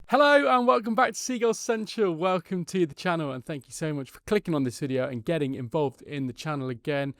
Hello and welcome back to Seagulls Central. Welcome to the channel and thank you so much for clicking on this video and getting involved in the channel again.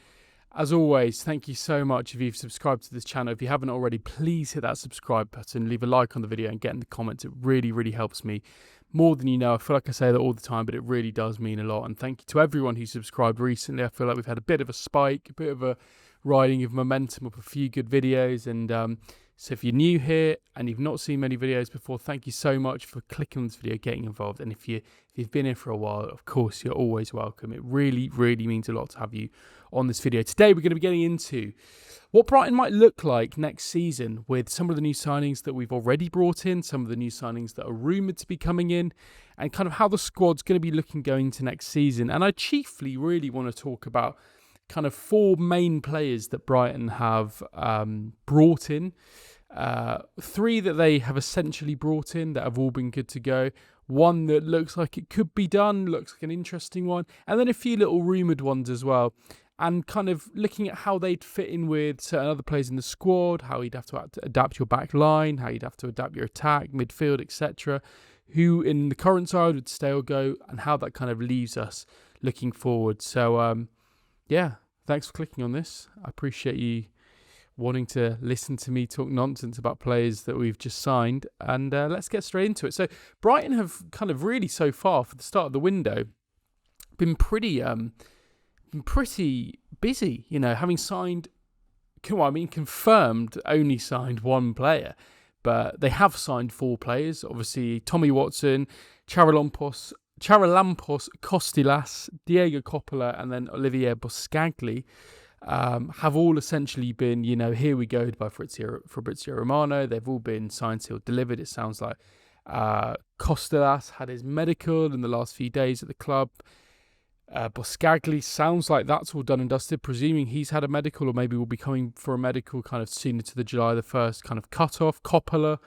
As always, thank you so much if you've subscribed to this channel. If you haven't already, please hit that subscribe button, leave a like on the video and get in the comments. It really helps me more than you know. I feel like I say that all the time, but it really does mean a lot. And thank you to everyone who subscribed recently. I feel like we've had a bit of a spike, a bit of a riding of momentum of a few good videos. And so if you're new here and you've not seen many videos before, thank you so much for clicking on this video, getting involved. And if you've been here for a while, of course, you're always welcome. It really means a lot to have you on this video. Today, we're going to be getting into what Brighton might look like next season with some of the new signings that we've already brought in, some of the new signings that are rumoured to be coming in, and kind of how the squad's going to be looking going into next season. And I chiefly really want to talk about kind of four main players that Brighton have brought in. Three that they have essentially brought in that have all been good to go. One that looks like it could be done, looks like an interesting one. And then a few little rumoured ones as well. And kind of looking at how they'd fit in with certain other players in the squad, how you'd have to adapt your back line, how you'd have to adapt your attack, midfield, etc. Who in the current side would stay or go, and how that kind of leaves us looking forward. So, yeah, thanks for clicking on this. I appreciate you wanting to listen to me talk nonsense about players that we've just signed. And let's get straight into it. So Brighton have kind of really so far for the start of the window been pretty busy, you know, having confirmed only signed one player, but they have signed four players. Obviously, Tommy Watson, Charalampos, Kostoulas, Diego Coppola, and then Olivier Boscagli have all essentially been, you know, here we go by Fabrizio Romano. They've all been signed, sealed, delivered. It sounds like Kostoulas had his medical in the last few days at the club. Boscagli sounds like that's all done and dusted, presuming he's had a medical or maybe will be coming for a medical kind of sooner to the July the 1st kind of cut-off. Coppola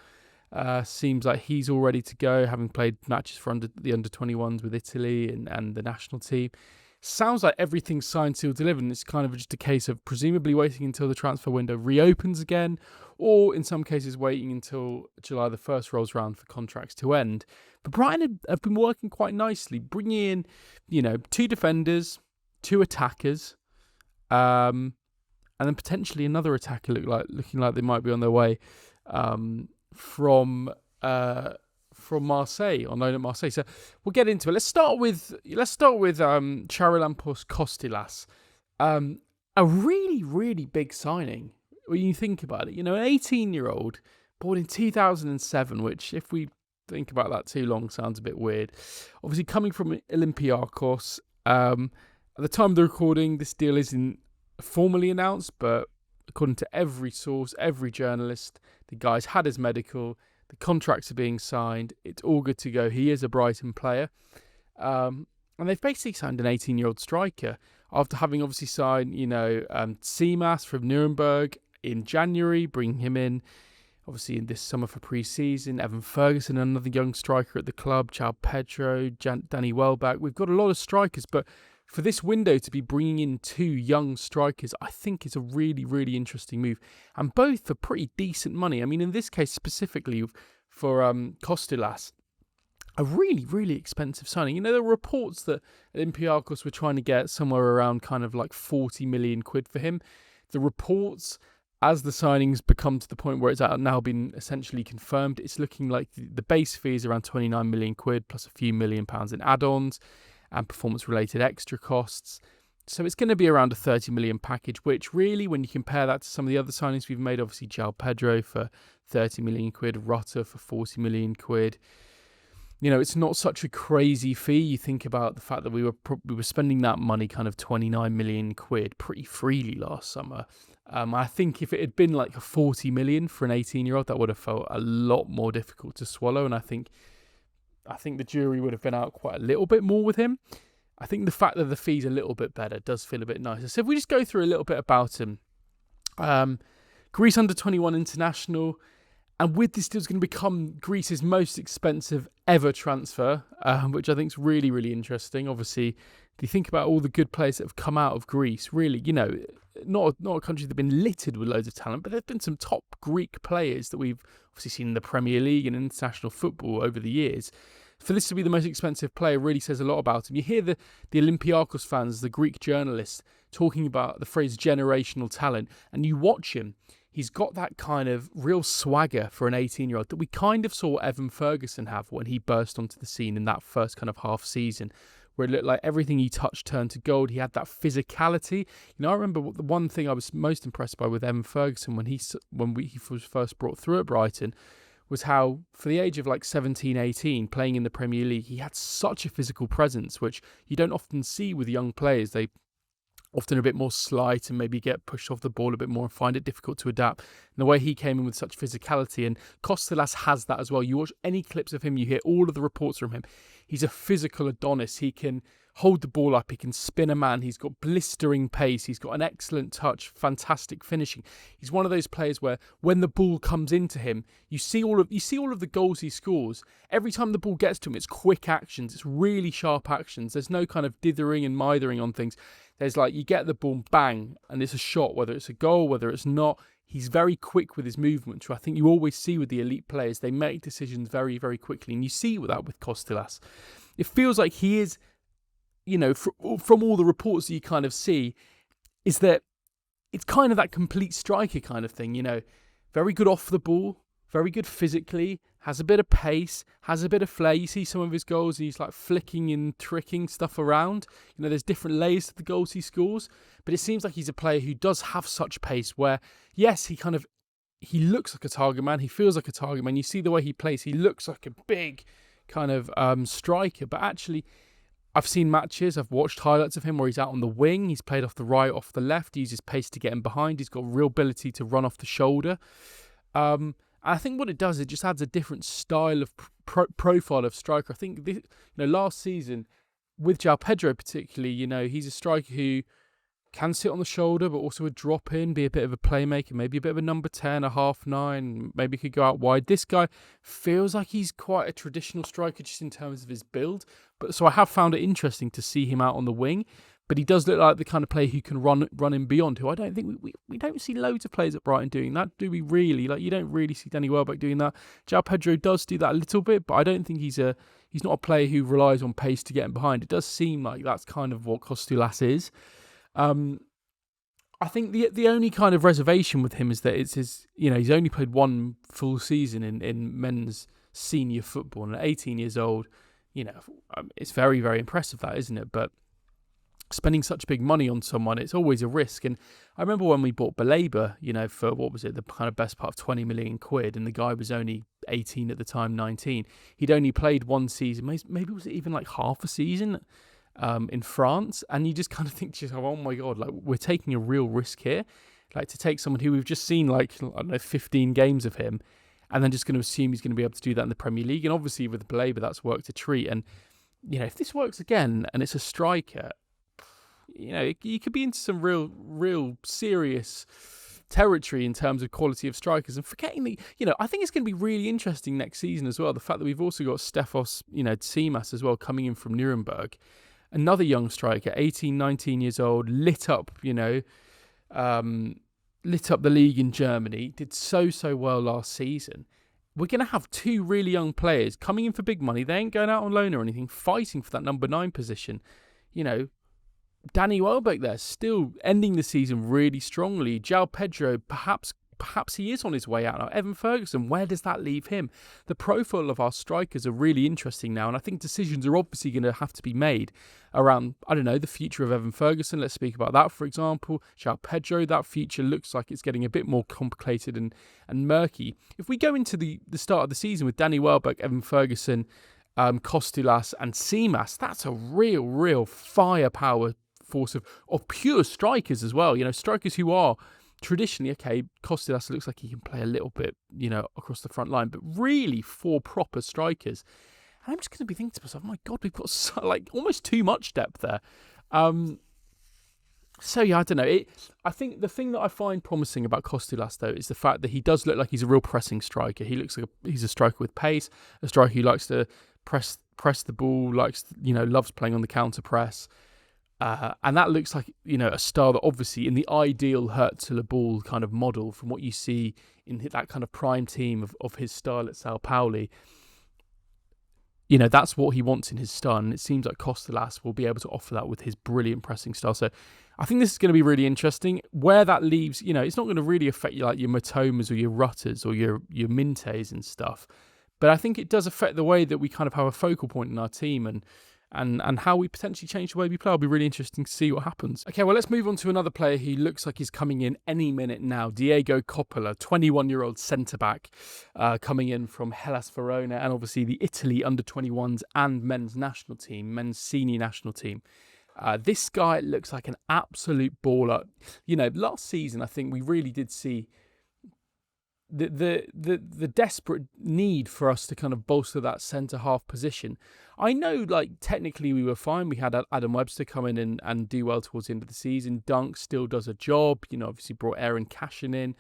seems like he's all ready to go, having played matches for the under-21s with Italy and the national team. Sounds like everything's signed, sealed, delivered, and it's kind of just a case of presumably waiting until the transfer window reopens again, or in some cases waiting until July the 1st rolls around for contracts to end. But Brighton have been working quite nicely, bringing in, you know, two defenders, two attackers, and then potentially another attacker looking like they might be on their way from Marseille, on loan at Marseille. So we'll get into it. Let's start with Charalampos Kostoulas. A really big signing when you think about it. You know, an 18-year-old born in 2007, which if we think about that too long sounds a bit weird. Obviously coming from Olympiacos. At the time of the recording, this deal isn't formally announced, but according to every source, every journalist, the guy's had his medical. The contracts are being signed. It's all good to go. He is a Brighton player. And they've basically signed an 18-year-old striker after having obviously signed, you know, Seamas from Nuremberg in January, bringing him in, obviously, in this summer for pre-season. Evan Ferguson, another young striker at the club. João Pedro, Danny Welbeck. We've got a lot of strikers, but for this window to be bringing in two young strikers, I think is a really interesting move. And both for pretty decent money. I mean, in this case specifically for Kostoulas, a really expensive signing. You know, there were reports that Olympiacos were trying to get somewhere around kind of like 40 million quid for him. The reports, as the signings become to the point where it's now been essentially confirmed, it's looking like the base fee is around 29 million quid plus a few £1 million in add-ons and performance-related extra costs. So it's going to be around a 30 million package, which really, when you compare that to some of the other signings we've made, obviously João Pedro for 30 million quid, Rutter for 40 million quid, you know, it's not such a crazy fee. You think about the fact that we were spending that money, kind of 29 million quid, pretty freely last summer. I think if it had been like a 40 million for an 18-year-old, that would have felt a lot more difficult to swallow. And I think the jury would have been out quite a little bit more with him. I think the fact that the fee's a little bit better does feel a bit nicer. So if we just go through a little bit about him. Greece under-21 international. And with this deal, it's going to become Greece's most expensive ever transfer, which I think is really interesting. Obviously, Do you think about all the good players that have come out of Greece? Really, not a country that's been littered with loads of talent, but there've been some top Greek players that we've obviously seen in the Premier League and international football over the years. For this to be the most expensive player really says a lot about him. You hear the Olympiakos fans, the Greek journalists, talking about the phrase generational talent, and you watch him. He's got that kind of real swagger for an 18-year-old that we kind of saw Evan Ferguson have when he burst onto the scene in that first kind of half season, where it looked like everything he touched turned to gold. He had that physicality. I remember the one thing I was most impressed by with Evan Ferguson when he was first brought through at Brighton was how, for the age of like 17, 18, playing in the Premier League, he had such a physical presence, which you don't often see with young players. They often a bit more slight and maybe get pushed off the ball a bit more and find it difficult to adapt. And the way he came in with such physicality, and Kostoulas has that as well. You watch any clips of him, you hear all of the reports from him. He's a physical Adonis. He can hold the ball up. He can spin a man. He's got blistering pace. He's got an excellent touch, fantastic finishing. He's one of those players where when the ball comes into him, you see all of the goals he scores. Every time the ball gets to him, it's quick actions. It's really sharp actions. There's no kind of dithering and mithering on things. There's like, you get the ball, bang, and it's a shot, whether it's a goal, whether it's not. He's very quick with his movement, which I think you always see with the elite players. They make decisions very, very quickly, and you see that with Kostoulas. It feels like he is, from all the reports that you kind of see, is that it's kind of that complete striker kind of thing, very good off the ball, very good physically, has a bit of pace, has a bit of flair. You see some of his goals, he's like flicking and tricking stuff around. There's different layers to the goals he scores, but it seems like he's a player who does have such pace where, yes, he looks like a target man, he feels like a target man. You see the way he plays, he looks like a big kind of striker, but actually, I've seen matches, I've watched highlights of him where he's out on the wing, he's played off the right, off the left, he uses pace to get him behind, he's got real ability to run off the shoulder. I think what it does, it just adds a different style of profile of striker. I think last season with João Pedro particularly, he's a striker who can sit on the shoulder, but also would drop in, be a bit of a playmaker, maybe a bit of a number 10, a half 9, maybe could go out wide. This guy feels like he's quite a traditional striker just in terms of his build. So I have found it interesting to see him out on the wing. But he does look like the kind of player who can run in beyond, who I don't think we don't see loads of players at Brighton doing that, do we really? Like, you don't really see Danny Welbeck doing that. João Pedro does do that a little bit, but I don't think he's not a player who relies on pace to get him behind. It does seem like that's kind of what Kostoulas is. I think the only kind of reservation with him is that it's his, he's only played one full season in men's senior football, and at 18 years old, it's very, very impressive, that, isn't it? But spending such big money on someone, it's always a risk. And I remember when we bought Baleba, for what was it, the kind of best part of 20 million quid, and the guy was only 18 at the time, 19. He'd only played one season, maybe was it even like half a season in France, and you just kind of think to yourself, oh my God, like, we're taking a real risk here, like to take someone who we've just seen 15 games of him, and then just going to assume he's going to be able to do that in the Premier League. And obviously with Baleba, that's worked a treat. And if this works again and it's a striker, you could be into some real serious territory in terms of quality of strikers. And forgetting the, I think it's going to be really interesting next season as well. The fact that we've also got Stefos, Tsimas as well, coming in from Nuremberg. Another young striker, 18, 19 years old, lit up the league in Germany, did so well last season. We're going to have two really young players coming in for big money. They ain't going out on loan or anything, fighting for that number 9 position. Danny Welbeck there, still ending the season really strongly. João Pedro, perhaps he is on his way out now. Evan Ferguson, where does that leave him? The profile of our strikers are really interesting now, and I think decisions are obviously going to have to be made around, the future of Evan Ferguson. Let's speak about that, for example. João Pedro, that future looks like it's getting a bit more complicated and murky. If we go into the start of the season with Danny Welbeck, Evan Ferguson, Kostoulas and Tsimas, that's a real firepower force of pure strikers as well. Strikers who are traditionally, okay, Kostoulas looks like he can play a little bit, across the front line, but really 4 proper strikers. And I'm just going to be thinking to myself, my God, we've got almost too much depth there. So yeah, I don't know. I think the thing that I find promising about Kostoulas, though, is the fact that he does look like he's a real pressing striker. He looks like he's a striker with pace, a striker who likes to press the ball, loves playing on the counter press. And that looks like, a style that obviously in the ideal Hürzeler ball kind of model from what you see in that kind of prime team of his style at Sao Paulo, that's what he wants in his style. And it seems like Kostoulas will be able to offer that with his brilliant pressing style. So I think this is going to be really interesting. Where that leaves, it's not going to really affect you like your mitomas or your rutters or your mintehs and stuff. But I think it does affect the way that we kind of have a focal point in our team and how we potentially change the way we play. It'll be really interesting to see what happens. Okay, well, let's move on to another player who looks like he's coming in any minute now. Diego Coppola, 21-year-old centre-back, coming in from Hellas Verona and obviously the Italy under-21s and men's senior national team. This guy looks like an absolute baller. Last season, I think we really did see the desperate need for us to kind of bolster that centre-half position. I know, technically we were fine. We had Adam Webster come in and do well towards the end of the season. Dunk still does a job. Obviously brought Aaron Cashin in.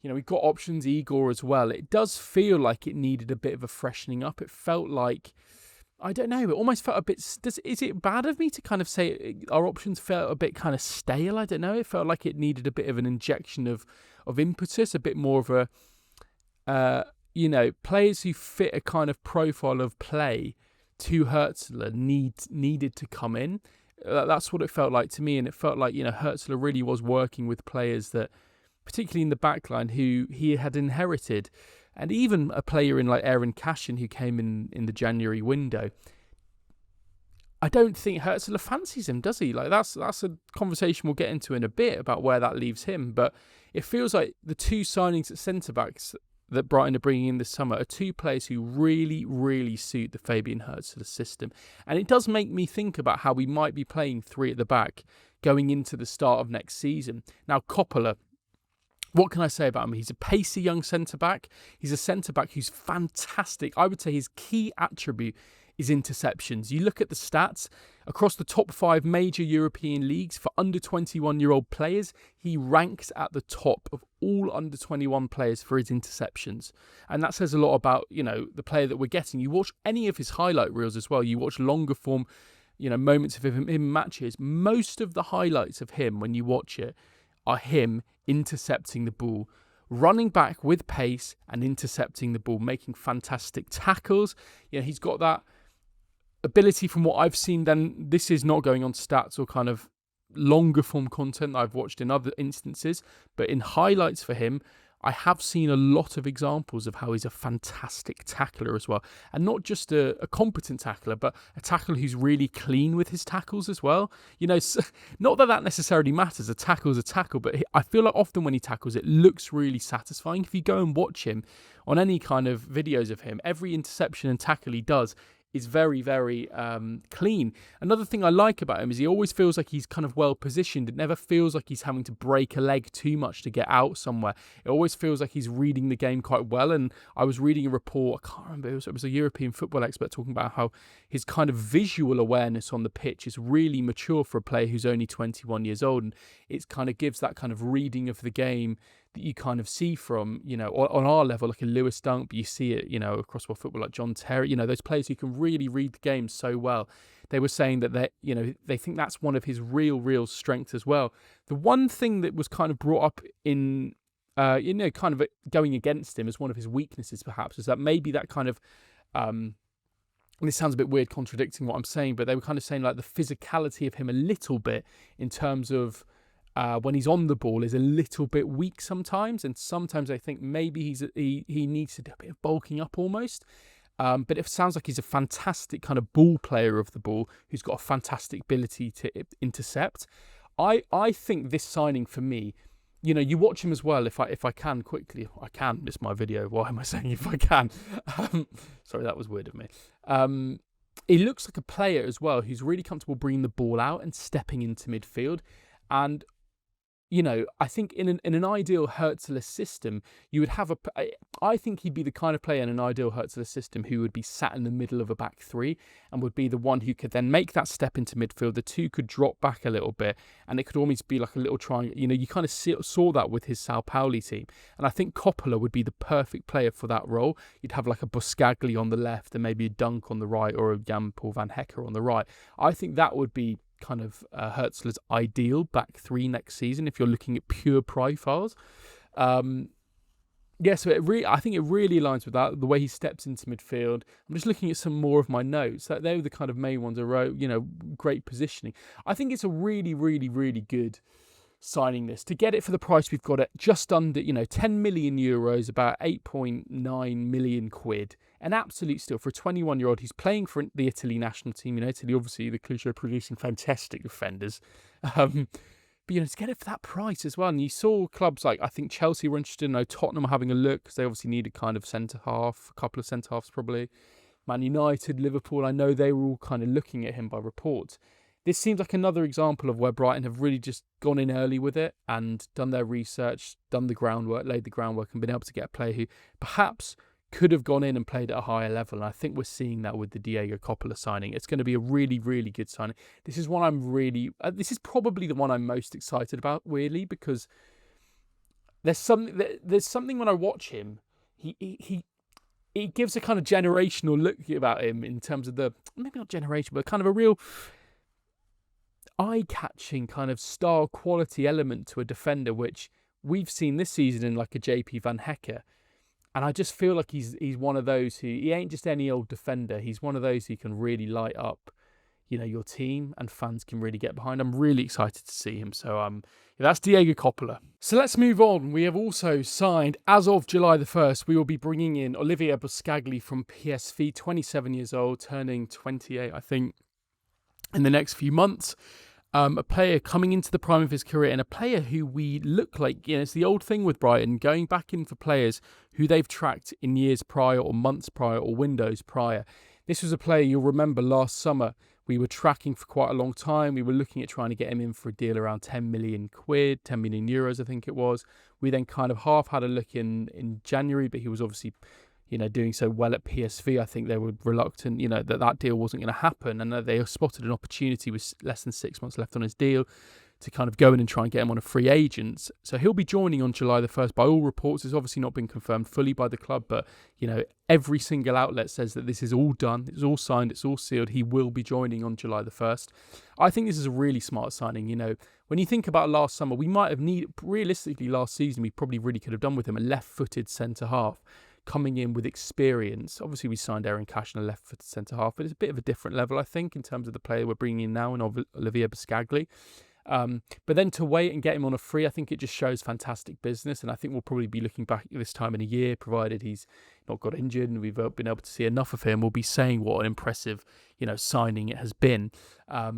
We've got options, Igor as well. It does feel like it needed a bit of a freshening up. It felt like, I don't know, it almost felt a bit... Is it bad of me to kind of say our options felt a bit kind of stale? I don't know. It felt like it needed a bit of an injection of impetus, a bit more of a... players who fit a kind of profile of play to Hürzeler needed to come in. That's what it felt like to me, and it felt like Hürzeler really was working with players that, particularly in the backline, who he had inherited, and even a player in like Aaron Cashin who came in the January window. I don't think Hürzeler fancies him, does he? That's a conversation we'll get into in a bit about where that leaves him. But it feels like the two signings at centre backs that Brighton are bringing in this summer are two players who really, really suit the Fabian Hürzeler system. And it does make me think about how we might be playing three at the back going into the start of next season. Now, Coppola, what can I say about him? He's a pacey young centre-back. He's a centre-back who's fantastic. I would say his key attribute is interceptions. You look at the stats across the top 5 major European leagues for under 21-year-old players. He ranks at the top of all under 21 players for his interceptions, and that says a lot about the player that we're getting. You watch any of his highlight reels as well. You watch longer form, moments of him in matches. Most of the highlights of him, when you watch it, are him intercepting the ball, running back with pace and intercepting the ball, making fantastic tackles. He's got that ability from what I've seen. Then this is not going on stats or kind of longer form content that I've watched in other instances, but in highlights for him, I have seen a lot of examples of how he's a fantastic tackler as well. And not just a competent tackler, but a tackler who's really clean with his tackles as well. Not that necessarily matters. A tackle is a tackle, but I feel like often when he tackles, it looks really satisfying. If you go and watch him on any kind of videos of him, every interception and tackle he does is very, very clean. Another thing I like about him is he always feels like he's kind of well positioned. It never feels like he's having to break a leg too much to get out somewhere. It always feels like he's reading the game quite well. And I was reading a report, I can't remember, it was a European football expert talking about how his kind of visual awareness on the pitch is really mature for a player who's only 21 years old. And it kind of gives that kind of reading of the game that you kind of see from, on our level, like a Lewis Dunk, but you see it, across world football, like John Terry, those players who can really read the game so well. They were saying that they think that's one of his real strengths as well. The one thing that was kind of brought up in, kind of going against him as one of his weaknesses, perhaps, is that maybe that kind of, and this sounds a bit weird contradicting what I'm saying, but they were kind of saying like the physicality of him a little bit in terms of, when he's on the ball is a little bit weak sometimes, and sometimes I think maybe he needs to do a bit of bulking up almost. But it sounds like he's a fantastic kind of ball player of the ball who's got a fantastic ability to intercept. I think this signing for me, you watch him as well. If I can quickly, I can miss my video. Why am I saying if I can? Sorry, that was weird of me. He looks like a player as well who's really comfortable bringing the ball out and stepping into midfield. And I think in an ideal Hürzeler system, you would have I think he'd be the kind of player in an ideal Hürzeler system who would be sat in the middle of a back three and would be the one who could then make that step into midfield. The two could drop back a little bit and it could almost be like a little triangle. You kind of saw that with his Sao Paulo team. And I think Coppola would be the perfect player for that role. You'd have like a Boscagli on the left and maybe a Dunk on the right or a Jan-Paul van Hecker on the right. I think that would be kind of Hürzeler's ideal back three next season if you're looking at pure profiles. So I think it really aligns with that, the way he steps into midfield. I'm just looking at some more of my notes. That they were the kind of main ones I wrote, great positioning. I think it's a really, really, really good signing this. To get it for the price we've got it, just under, 10 million euros, about 8.9 million quid. An absolute steal for a 21-year-old. He's playing for the Italy national team. Italy, obviously, the Cluj are producing fantastic defenders. But, to get it for that price as well. And you saw clubs like, I think Chelsea were interested. I know Tottenham are having a look because they obviously need a kind of centre-half, a couple of centre-halves probably. Man United, Liverpool, I know they were all kind of looking at him by reports. This seems like another example of where Brighton have really just gone in early with it and done their research, done the groundwork, laid the groundwork, and been able to get a player who perhaps could have gone in and played at a higher level. And I think we're seeing that with the Diego Coppola signing. It's going to be a really, really good signing. This is one this is probably the one I'm most excited about, weirdly, because there's something when I watch him, he gives a kind of generational look about him in terms of maybe not generation, but kind of a real eye-catching kind of star quality element to a defender, which we've seen this season in like a JP Van Hecke. And I just feel like he's one of those he ain't just any old defender. He's one of those who can really light up, your team, and fans can really get behind. I'm really excited to see him. So that's Diego Coppola. So let's move on. We have also signed, as of July the 1st, we will be bringing in Olivier Boscagli from PSV, 27 years old, turning 28, I think, in the next few months. A player coming into the prime of his career, and a player who we look like, it's the old thing with Brighton, going back in for players who they've tracked in years prior or months prior or windows prior. This was a player you'll remember last summer we were tracking for quite a long time. We were looking at trying to get him in for a deal around 10 million quid, 10 million euros, I think it was. We then kind of half had a look in January, but he was obviously doing so well at PSV. I think they were reluctant, that deal wasn't going to happen, and that they spotted an opportunity with less than 6 months left on his deal to kind of go in and try and get him on a free agent. So he'll be joining on July the 1st. By all reports, it's obviously not been confirmed fully by the club, but, every single outlet says that this is all done, it's all signed, it's all sealed. He will be joining on July the 1st. I think this is a really smart signing. When you think about last summer, we might have realistically last season, we probably really could have done with him a left-footed centre-half. Coming in with experience. Obviously, we signed Aaron Cash on a left-footed centre-half, but it's a bit of a different level, I think, in terms of the player we're bringing in now in Olivier Boscagli. But then to wait and get him on a free, I think it just shows fantastic business, and I think we'll probably be looking back at this time in a year, provided he's not got injured and we've been able to see enough of him. We'll be saying what an impressive, signing it has been. A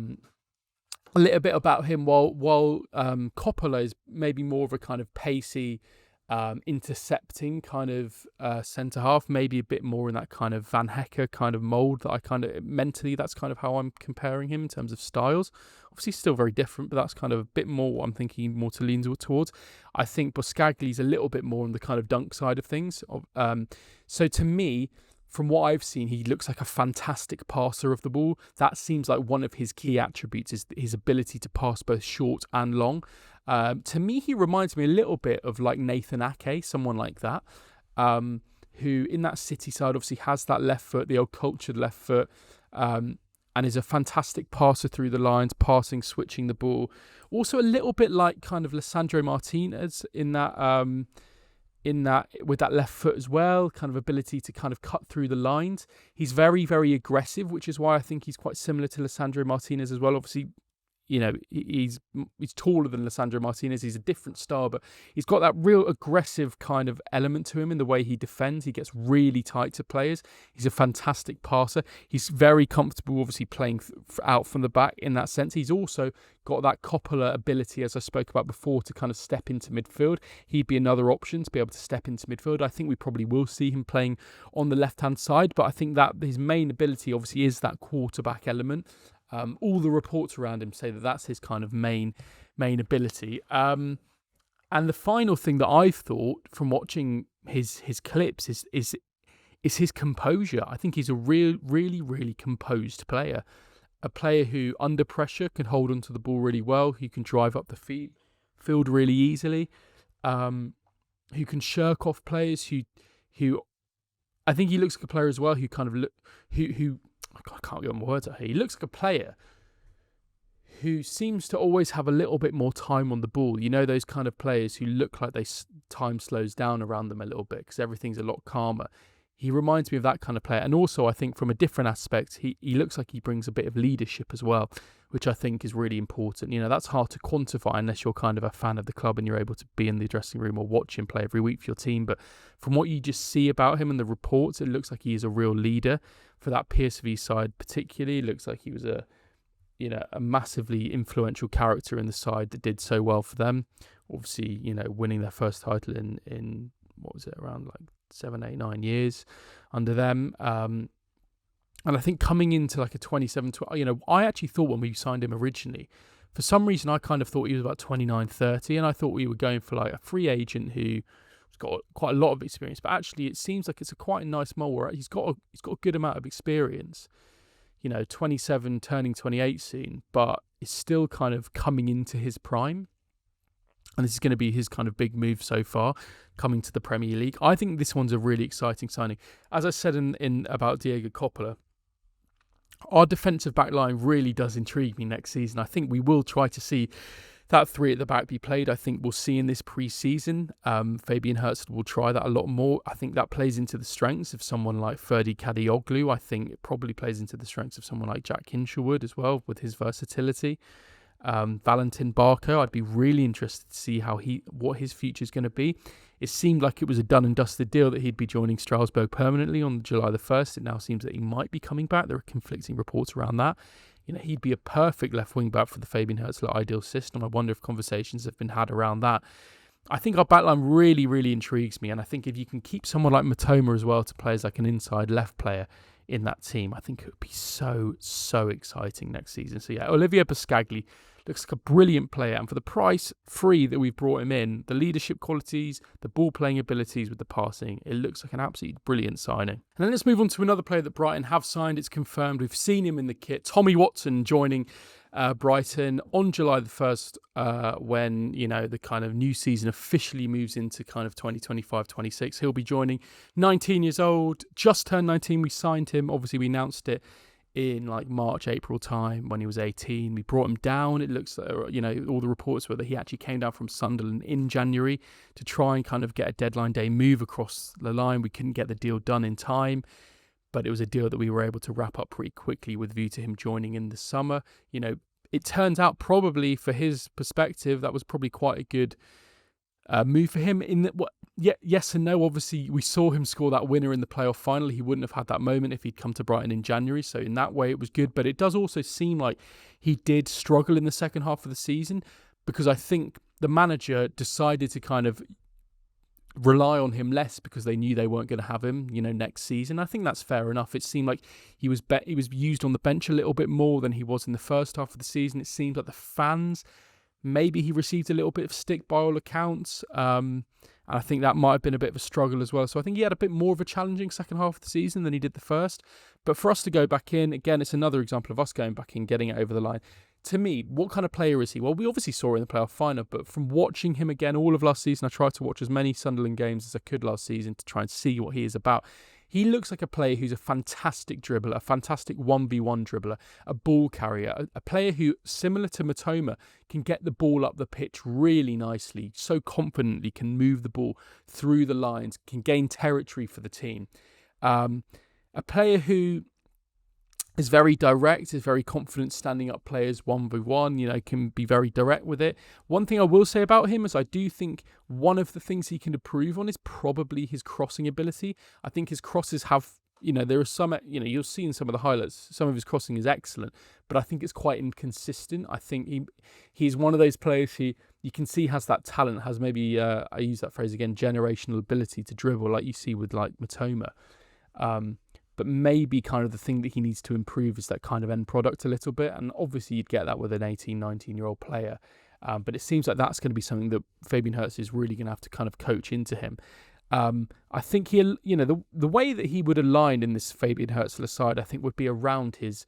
little bit about him, while Coppola is maybe more of a kind of pacey, intercepting kind of centre half, maybe a bit more in that kind of Van Hecke kind of mould that I kind of mentally, that's kind of how I'm comparing him in terms of styles. Obviously still very different, but that's kind of a bit more what I'm thinking more to lean towards. I think Boscagli's a little bit more on the kind of dunk side of things. So to me, from what I've seen, he looks like a fantastic passer of the ball. That seems like one of his key attributes is his ability to pass both short and long. To me, he reminds me a little bit of like Nathan Ake, someone like that, who in that City side obviously has that left foot, the old cultured left foot, and is a fantastic passer through the lines, passing, switching the ball. Also a little bit like kind of Lisandro Martinez in that with that left foot as well, kind of ability to kind of cut through the lines. He's very, very aggressive, which is why I think he's quite similar to Lisandro Martinez as well. Obviously, he's taller than Lisandro Martinez. He's a different style, but he's got that real aggressive kind of element to him in the way he defends. He gets really tight to players. He's a fantastic passer. He's very comfortable, obviously, playing out from the back in that sense. He's also got that Coppola ability, as I spoke about before, to kind of step into midfield. He'd be another option to be able to step into midfield. I think we probably will see him playing on the left-hand side, but I think that his main ability, obviously, is that quarterback element. All the reports around him say that that's his kind of main ability. And the final thing that I've thought from watching his clips is his composure. I think he's a really composed player. A player who, under pressure, can hold onto the ball really well, who can drive up the field really easily, who can shirk off players, who I think he looks like a player as well who kind of I can't get my words out here. He looks like a player who seems to always have a little bit more time on the ball. You know, those kind of players who look like time slows down around them a little bit because everything's a lot calmer. He reminds me of that kind of player. And also, I think from a different aspect, he looks like he brings a bit of leadership as well, which I think is really important. You know, that's hard to quantify unless you're kind of a fan of the club and you're able to be in the dressing room or watch him play every week for your team. But from what you just see about him and the reports, it looks like he is a real leader for that PSV side particularly. It looks like he was a massively influential character in the side that did so well for them. Obviously, you know, winning their first title in what was it, around like 7, 8, 9 years under them. And I think coming into like a 27, you know, I actually thought when we signed him originally, for some reason, I kind of thought he was about 29, 30, and I thought we were going for like a free agent who's got quite a lot of experience. But actually, it seems like it's quite a nice mold where he's got a good amount of experience. You know, 27, turning 28 soon, but is still kind of coming into his prime. And this is going to be his kind of big move so far, coming to the Premier League. I think this one's a really exciting signing. As I said in about Diego Coppola, our defensive back line really does intrigue me next season. I think we will try to see that three at the back be played. I think we'll see in this pre-season. Fabian Hürzeler will try that a lot more. I think that plays into the strengths of someone like Ferdi Kadioglu. I think it probably plays into the strengths of someone like Jack Hinshaw would as well, with his versatility. Valentin Barco, I'd be really interested to see what his future is going to be. It seemed like it was a done and dusted deal that he'd be joining Strasbourg permanently on July the 1st. It now seems that he might be coming back. There are conflicting reports around that. You know, he'd be a perfect left wing back for the Fabian Hürzeler ideal system. I wonder if conversations have been had around that. I think our backline really, really intrigues me. And I think if you can keep someone like Mitoma as well to play as like an inside left player in that team, I think it would be so, so exciting next season. So yeah, Olivier Boscagli looks like a brilliant player, and for the price free that we've brought him in, the leadership qualities, the ball playing abilities with the passing, it looks like an absolutely brilliant signing. And then let's move on to another player that Brighton have signed. It's confirmed. We've seen him in the kit. Tommy Watson joining Brighton on July the 1st when, you know, the kind of new season officially moves into kind of 2025-26. He'll be joining, 19 years old, just turned 19. We signed him. Obviously, we announced it in like March, April time when he was 18. We brought him down. It looks like, you know, all the reports were that he actually came down from Sunderland in January to try and kind of get a deadline day move across the line. We couldn't get the deal done in time, but it was a deal that we were able to wrap up pretty quickly with view to him joining in the summer. You know, it turns out probably for his perspective, that was probably quite a good move for him. In that, yes and no. Obviously, we saw him score that winner in the playoff final. He wouldn't have had that moment if he'd come to Brighton in January. So in that way, it was good. But it does also seem like he did struggle in the second half of the season, because I think the manager decided to kind of rely on him less because they knew they weren't going to have him, you know, next season. I think that's fair enough. It seemed like he was used on the bench a little bit more than he was in the first half of the season. It seemed like the fans, maybe he received a little bit of stick by all accounts. And I think that might have been a bit of a struggle as well. So I think he had a bit more of a challenging second half of the season than he did the first. But for us to go back in, again, it's another example of us going back in, getting it over the line. To me, what kind of player is he? Well, we obviously saw in the playoff final, but from watching him again all of last season, I tried to watch as many Sunderland games as I could last season to try and see what he is about. He looks like a player who's a fantastic dribbler, a fantastic 1v1 dribbler, a ball carrier, a player who, similar to Mitoma, can get the ball up the pitch really nicely, so confidently can move the ball through the lines, can gain territory for the team. A player who is very direct, is very confident standing up players 1v1, you know, can be very direct with it. One thing I will say about him is I do think one of the things he can improve on is probably his crossing ability. I think his crosses have, you know, there are some, you know, you'll see in some of the highlights, some of his crossing is excellent, but I think it's quite inconsistent. I think he's one of those players who you can see has that talent, has maybe, I use that phrase again, generational ability to dribble like you see with like Mitoma. But maybe kind of the thing that he needs to improve is that kind of end product a little bit. And obviously you'd get that with an 18, 19-year-old player. But it seems like that's going to be something that Fabian Hürzeler is really going to have to kind of coach into him. I think he'll, you know, the way that he would align in this Fabian Hürzeler side, I think would be around his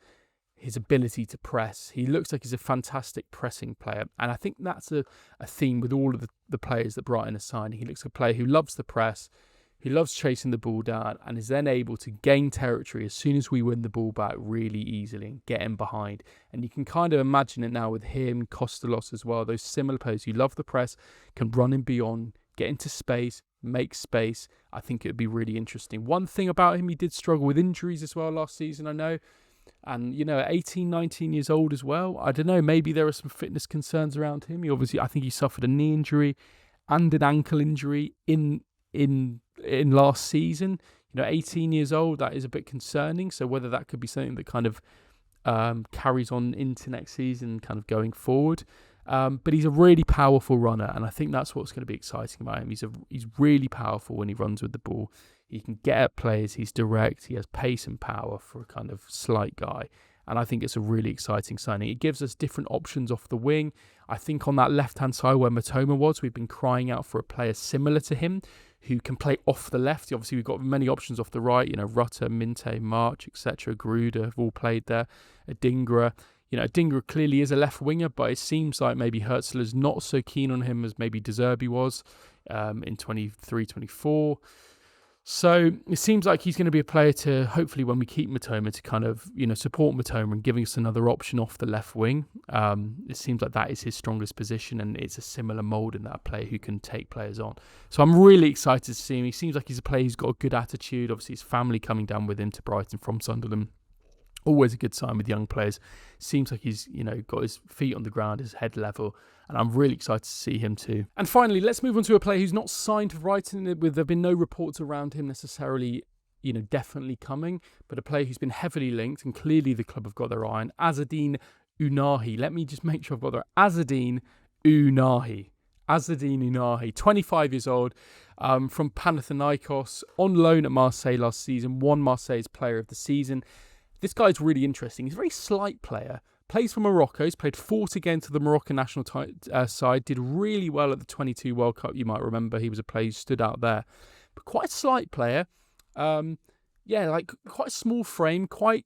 ability to press. He looks like he's a fantastic pressing player. And I think that's a theme with all of the players that Brighton are signing. He looks like a player who loves the press, who loves chasing the ball down and is then able to gain territory as soon as we win the ball back really easily and get him behind. And you can kind of imagine it now with him, Kostoulas as well, those similar players who love the press, can run in beyond, get into space, make space. I think it would be really interesting. One thing about him, he did struggle with injuries as well last season, I know. And, at 18, 19 years old as well, I don't know, maybe there are some fitness concerns around him. I think he suffered a knee injury and an ankle injury in last season. 18 years old, that is a bit concerning. So whether that could be something that kind of carries on into next season, kind of going forward. But he's a really powerful runner, and I think that's what's going to be exciting about him. He's really powerful when he runs with the ball. He can get at players. He's direct. He has pace and power for a kind of slight guy. And I think it's a really exciting signing. It gives us different options off the wing. I think on that left-hand side where Mitoma was, we've been crying out for a player similar to him who can play off the left. Obviously, we've got many options off the right. Rutter, Minteh, March, etc. Gruder have all played there. Adingra. Adingra clearly is a left winger, but it seems like maybe Hürzeler's not so keen on him as maybe De Zerbi was in 23-24. So it seems like he's going to be a player to, hopefully when we keep Mitoma, to kind of, support Mitoma and giving us another option off the left wing. It seems like that is his strongest position, and it's a similar mould in that player who can take players on. So I'm really excited to see him. He seems like he's a player who's got a good attitude. Obviously his family coming down with him to Brighton from Sunderland. Always a good sign with young players. Seems like he's, got his feet on the ground, his head level, and I'm really excited to see him too. And finally, let's move on to a player who's not signed for Brighton. There have been no reports around him necessarily, definitely coming, but a player who's been heavily linked, and clearly the club have got their eye on, Azzedine Ounahi. Let me just make sure I've got their Azzedine Ounahi. Azzedine Ounahi, 25 years old, from Panathinaikos, on loan at Marseille last season, won Marseille's player of the season. This guy's really interesting. He's a very slight player. Plays for Morocco. He's played 40 games for the Moroccan national side. Did really well at the 22 World Cup. You might remember he was a player who stood out there. But quite a slight player. Quite a small frame. Quite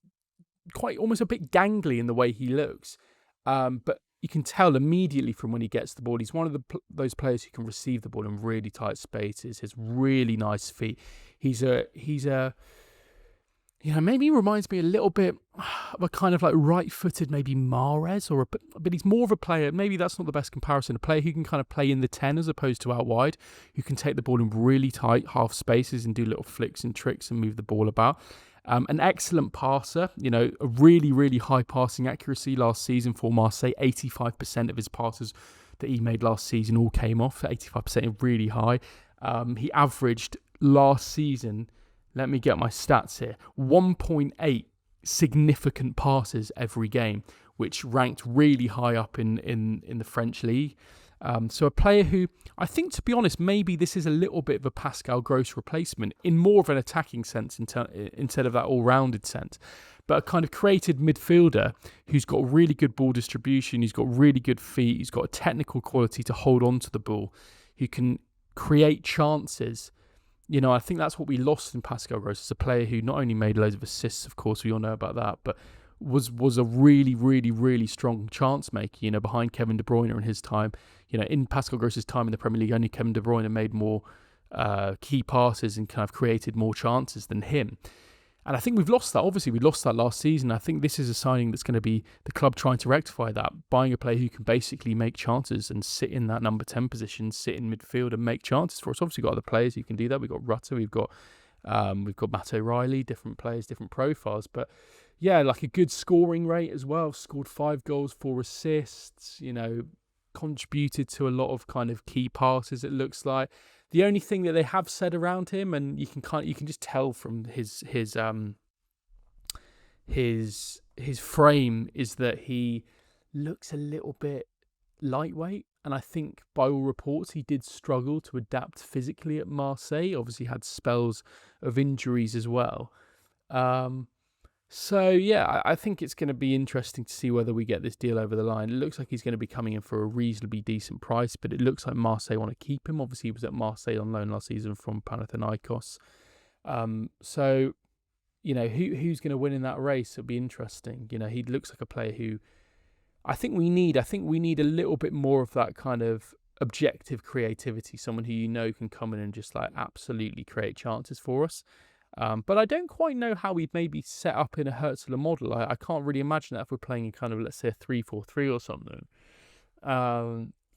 almost a bit gangly in the way he looks. But you can tell immediately from when he gets the ball. He's one of those players who can receive the ball in really tight spaces. Has really nice feet. He's a maybe reminds me a little bit of a kind of like right-footed, maybe Mahrez, but he's more of a player. Maybe that's not the best comparison. A player who can kind of play in the 10 as opposed to out wide, who can take the ball in really tight half spaces and do little flicks and tricks and move the ball about. An excellent passer, a really, really high passing accuracy last season for Marseille. 85% of his passes that he made last season all came off. 85% really high. He averaged last season, let me get my stats here, 1.8 significant passes every game, which ranked really high up in the French league. So a player who, I think, to be honest, maybe this is a little bit of a Pascal Gross replacement in more of an attacking sense instead of that all-rounded sense. But a kind of created midfielder who's got really good ball distribution, he's got really good feet, he's got a technical quality to hold on to the ball, who can create chances. I think that's what we lost in Pascal Gross, as a player who not only made loads of assists, of course, we all know about that, but was a really, really, really strong chance maker, behind Kevin De Bruyne in his time. In Pascal Gross's time in the Premier League, only Kevin De Bruyne made more key passes and kind of created more chances than him. And I think we've lost that. Obviously, we lost that last season. I think this is a signing that's going to be the club trying to rectify that, buying a player who can basically make chances and sit in that number 10 position, sit in midfield and make chances for us. Obviously, we've got other players who can do that. We've got Rutter, we've got Matt O'Reilly, different players, different profiles. But yeah, like a good scoring rate as well. Scored 5 goals, 4 assists, contributed to a lot of kind of key passes, it looks like. The only thing that they have said around him, and you can just tell from his frame, is that he looks a little bit lightweight. And I think by all reports, he did struggle to adapt physically at Marseille. Obviously had spells of injuries as well. So yeah, I think it's going to be interesting to see whether we get this deal over the line. It looks like he's going to be coming in for a reasonably decent price, but it looks like Marseille want to keep him. Obviously, he was at Marseille on loan last season from Panathinaikos. So, who's going to win in that race? It'll be interesting. He looks like a player who I think we need a little bit more of that kind of objective creativity, someone who can come in and just like absolutely create chances for us. But I don't quite know how we'd maybe set up in a Hürzeler model. I can't really imagine that if we're playing in kind of, let's say, a 3-4-3 or something.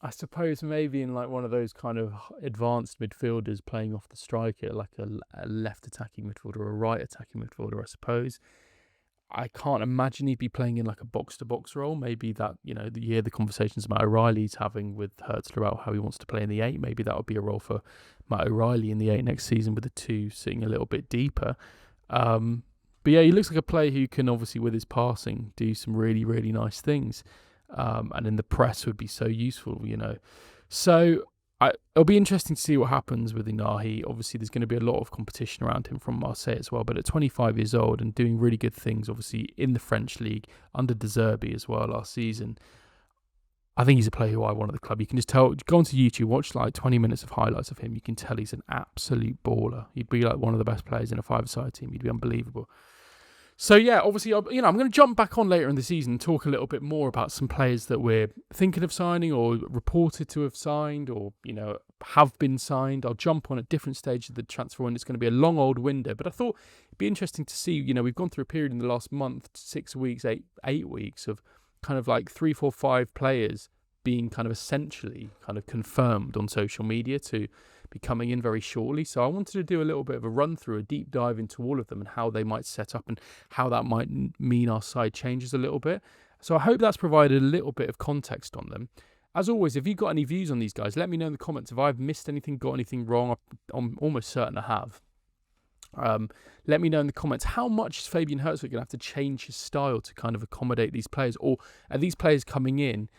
I suppose maybe in like one of those kind of advanced midfielders playing off the striker, like a left attacking midfielder or a right attacking midfielder, I suppose. I can't imagine he'd be playing in like a box-to-box role. Maybe that, the conversations Matt O'Reilly's having with Hürzeler about how he wants to play in the 8. Maybe that would be a role for Matt O'Reilly in the 8 next season, with the 2 sitting a little bit deeper. But yeah, he looks like a player who can obviously, with his passing, do some really, really nice things. And in the press would be so useful, So it'll be interesting to see what happens with Ounahi. Obviously, there's going to be a lot of competition around him from Marseille as well. But at 25 years old and doing really good things, obviously, in the French league, under De Zerbi as well last season, I think he's a player who I want at the club. You can just tell, go onto YouTube, watch like 20 minutes of highlights of him. You can tell he's an absolute baller. He'd be like one of the best players in a 5-a-side team. He'd be unbelievable. So yeah, obviously, I'm going to jump back on later in the season and talk a little bit more about some players that we're thinking of signing or reported to have signed or, have been signed. I'll jump on at different stages of the transfer window. It's going to be a long old window, but I thought it'd be interesting to see, we've gone through a period in the last month, 6 weeks, 8 weeks of kind of like 3, 4, 5 players being kind of essentially kind of confirmed on social media to be coming in very shortly. So I wanted to do a little bit of a run through, a deep dive into all of them and how they might set up and how that might mean our side changes a little bit. So I hope that's provided a little bit of context on them. As always, if you've got any views on these guys, let me know in the comments. If I've missed anything, got anything wrong, I'm almost certain I have. Let me know in the comments, how much is Fabian Hürzeler going to have to change his style to kind of accommodate these players? Or are these players coming in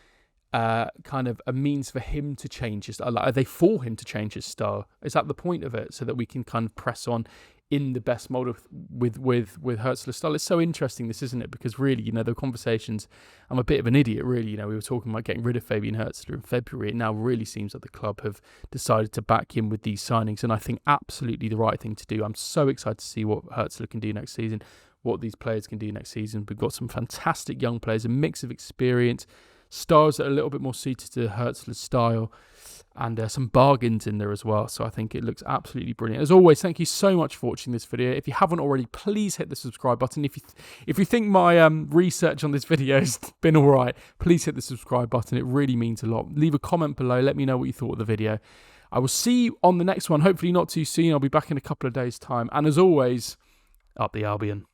kind of a means for him to change his style? Are they for him to change his style? Is that the point of it? So that we can kind of press on in the best mode with Hürzeler's style. It's so interesting, this, isn't it? Because really, the conversations, I'm a bit of an idiot, really. We were talking about getting rid of Fabian Hürzeler in February. It now really seems like the club have decided to back him with these signings. And I think absolutely the right thing to do. I'm so excited to see what Hürzeler can do next season, what these players can do next season. We've got some fantastic young players, a mix of experience, styles that are a little bit more suited to Hürzeler's style, and some bargains in there as well. So I think it looks absolutely brilliant. As always, thank you so much for watching this video. If you haven't already, please hit the subscribe button. If you think my research on this video has been all right, please hit the subscribe button. It really means a lot. Leave a comment below. Let me know what you thought of the video. I will see you on the next one. Hopefully not too soon. I'll be back in a couple of days' time. And as always, up the Albion.